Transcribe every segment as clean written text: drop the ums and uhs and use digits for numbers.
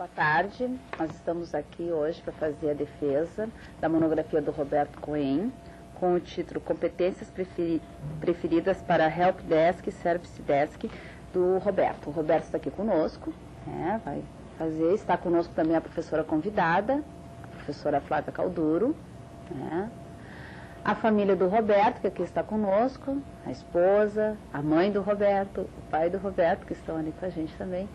Boa tarde, nós estamos aqui hoje para fazer a defesa da monografia do Roberto Cohen, com o título Competências Preferidas para Help Desk e Service Desk, do Roberto. O Roberto está aqui conosco, vai fazer, está conosco também a professora convidada, a professora Flávia Calduro, a família do Roberto, que aqui está conosco, a esposa, a mãe do Roberto, o pai do Roberto, que estão ali com a gente também.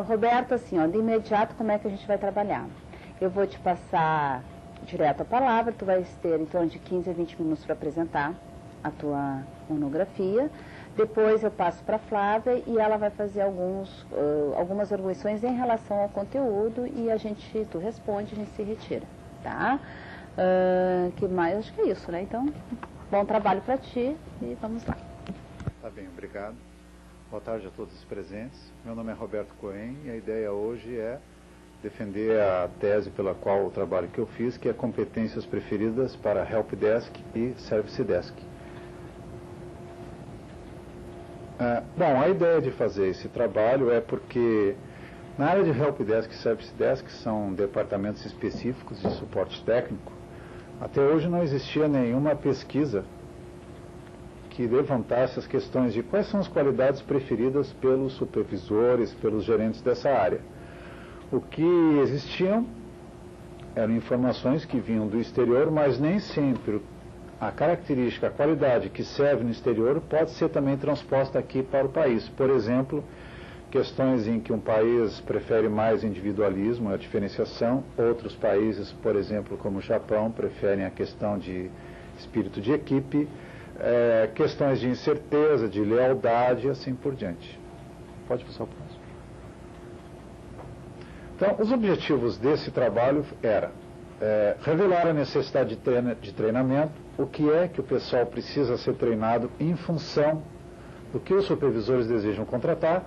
Roberto, assim, de imediato, como é que a gente vai trabalhar? Eu vou te passar direto a palavra, tu vais ter em torno de 15 a 20 minutos para apresentar a tua monografia. Depois eu passo para a Flávia e ela vai fazer algumas arguições em relação ao conteúdo e tu responde, a gente se retira, tá? Que mais? Acho que é isso, né? Então, bom trabalho para ti e vamos lá. Tá bem, obrigado. Boa tarde a todos os presentes. Meu nome é Roberto Cohen e a ideia hoje é defender a tese pela qual o trabalho que eu fiz, que é competências preferidas para Help Desk e Service Desk. Bom, a ideia de fazer esse trabalho é porque na área de Help Desk e Service Desk são departamentos específicos de suporte técnico. Até hoje não existia nenhuma pesquisa que levantasse as questões de quais são as qualidades preferidas pelos supervisores, pelos gerentes dessa área. O que existiam eram informações que vinham do exterior, mas nem sempre a característica, a qualidade que serve no exterior pode ser também transposta aqui para o país. Por exemplo, questões em que um país prefere mais individualismo, a diferenciação, outros países, por exemplo, como o Japão, preferem a questão de espírito de equipe, questões de incerteza, de lealdade e assim por diante. Pode passar o próximo. Então, os objetivos desse trabalho era revelar a necessidade de treinamento, o que é que o pessoal precisa ser treinado em função do que os supervisores desejam contratar,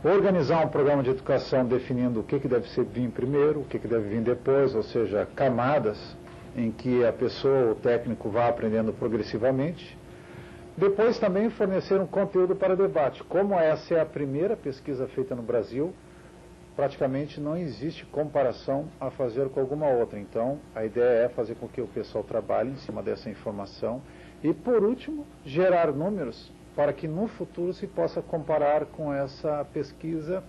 organizar um programa de educação definindo o que deve vir primeiro, o que deve vir depois, ou seja, camadas em que a pessoa, o técnico, vá aprendendo progressivamente. Depois também fornecer um conteúdo para debate. Como essa é a primeira pesquisa feita no Brasil, praticamente não existe comparação a fazer com alguma outra. Então, a ideia é fazer com que o pessoal trabalhe em cima dessa informação e, por último, gerar números para que no futuro se possa comparar com essa pesquisa,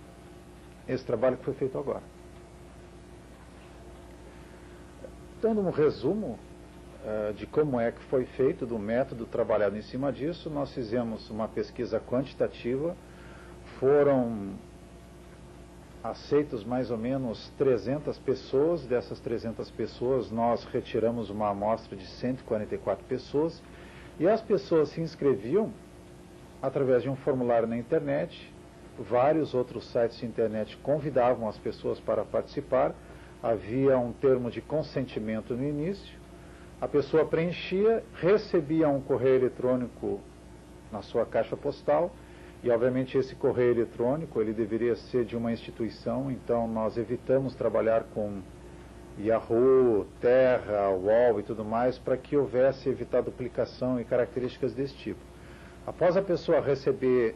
esse trabalho que foi feito agora. Dando um resumo de como é que foi feito, do método trabalhado em cima disso, nós fizemos uma pesquisa quantitativa, foram aceitos mais ou menos 300 pessoas, dessas 300 pessoas nós retiramos uma amostra de 144 pessoas e as pessoas se inscreviam através de um formulário na internet, vários outros sites de internet convidavam as pessoas para participar, havia um termo de consentimento no início, a pessoa preenchia, recebia um correio eletrônico na sua caixa postal e obviamente esse correio eletrônico ele deveria ser de uma instituição, então nós evitamos trabalhar com Yahoo, Terra, UOL e tudo mais para que houvesse evitar duplicação e características desse tipo. Após a pessoa receber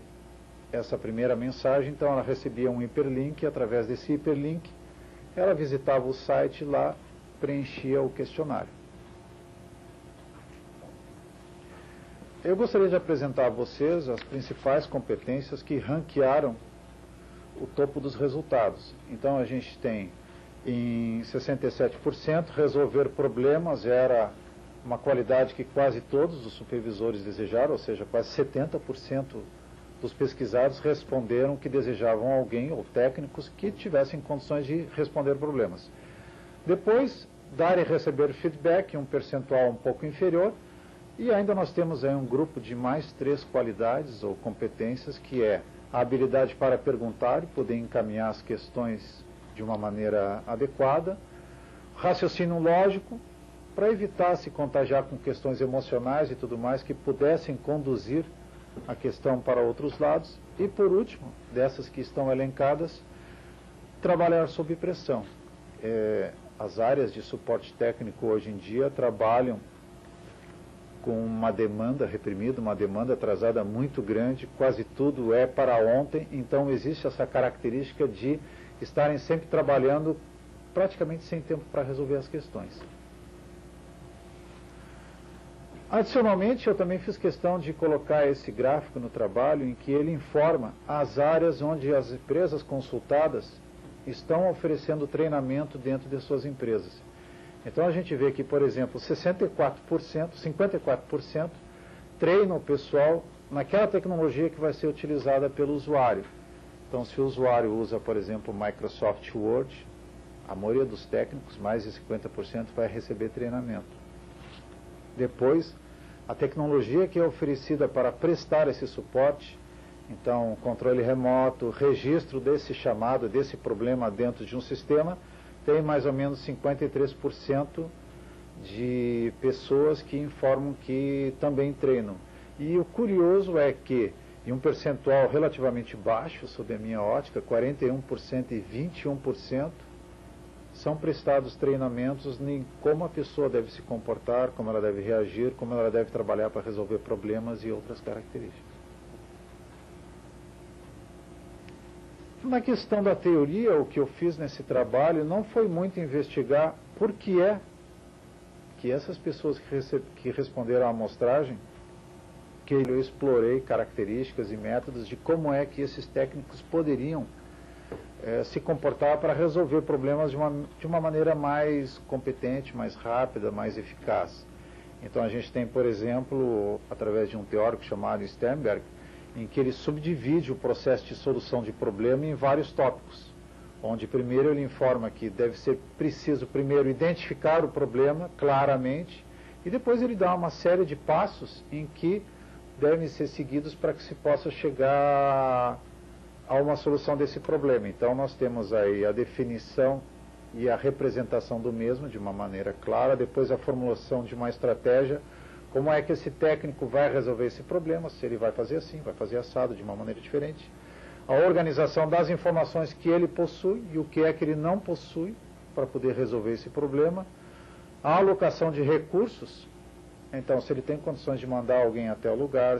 essa primeira mensagem, então ela recebia um hiperlink, e através desse hiperlink ela visitava o site lá, preenchia o questionário. Eu gostaria de apresentar a vocês as principais competências que ranquearam o topo dos resultados. Então a gente tem em 67% resolver problemas, era uma qualidade que quase todos os supervisores desejaram, ou seja, quase 70% dos pesquisados responderam que desejavam alguém ou técnicos que tivessem condições de responder problemas. Depois, dar e receber feedback, um percentual um pouco inferior, e ainda nós temos aí um grupo de mais 3 qualidades ou competências, que é a habilidade para perguntar e poder encaminhar as questões de uma maneira adequada, raciocínio lógico, para evitar se contagiar com questões emocionais e tudo mais que pudessem conduzir a questão para outros lados. E por último, dessas que estão elencadas, trabalhar sob pressão. As áreas de suporte técnico hoje em dia trabalham com uma demanda reprimida, uma demanda atrasada muito grande, quase tudo é para ontem, então existe essa característica de estarem sempre trabalhando praticamente sem tempo para resolver as questões. Adicionalmente, eu também fiz questão de colocar esse gráfico no trabalho em que ele informa as áreas onde as empresas consultadas estão oferecendo treinamento dentro de suas empresas. Então a gente vê que, por exemplo, 54% treinam o pessoal naquela tecnologia que vai ser utilizada pelo usuário. Então, se o usuário usa, por exemplo, o Microsoft Word, a maioria dos técnicos, mais de 50%, vai receber treinamento. Depois, a tecnologia que é oferecida para prestar esse suporte, então, controle remoto, registro desse chamado, desse problema dentro de um sistema, tem mais ou menos 53% de pessoas que informam que também treinam. E o curioso é que, em um percentual relativamente baixo, sob a minha ótica, 41% e 21%, são prestados treinamentos em como a pessoa deve se comportar, como ela deve reagir, como ela deve trabalhar para resolver problemas e outras características. Na questão da teoria, o que eu fiz nesse trabalho não foi muito investigar por que é que essas pessoas que responderam à amostragem, que eu explorei características e métodos de como é que esses técnicos poderiam se comportar para resolver problemas de uma maneira mais competente, mais rápida, mais eficaz. Então a gente tem, por exemplo, através de um teórico chamado Sternberg, em que ele subdivide o processo de solução de problema em vários tópicos, onde primeiro ele informa que deve ser preciso primeiro identificar o problema claramente e depois ele dá uma série de passos em que devem ser seguidos para que se possa chegar a uma solução desse problema. Então nós temos aí a definição e a representação do mesmo de uma maneira clara, depois a formulação de uma estratégia, como é que esse técnico vai resolver esse problema, se ele vai fazer assim, vai fazer assado de uma maneira diferente, a organização das informações que ele possui e o que é que ele não possui para poder resolver esse problema, a alocação de recursos, então se ele tem condições de mandar alguém até o lugar,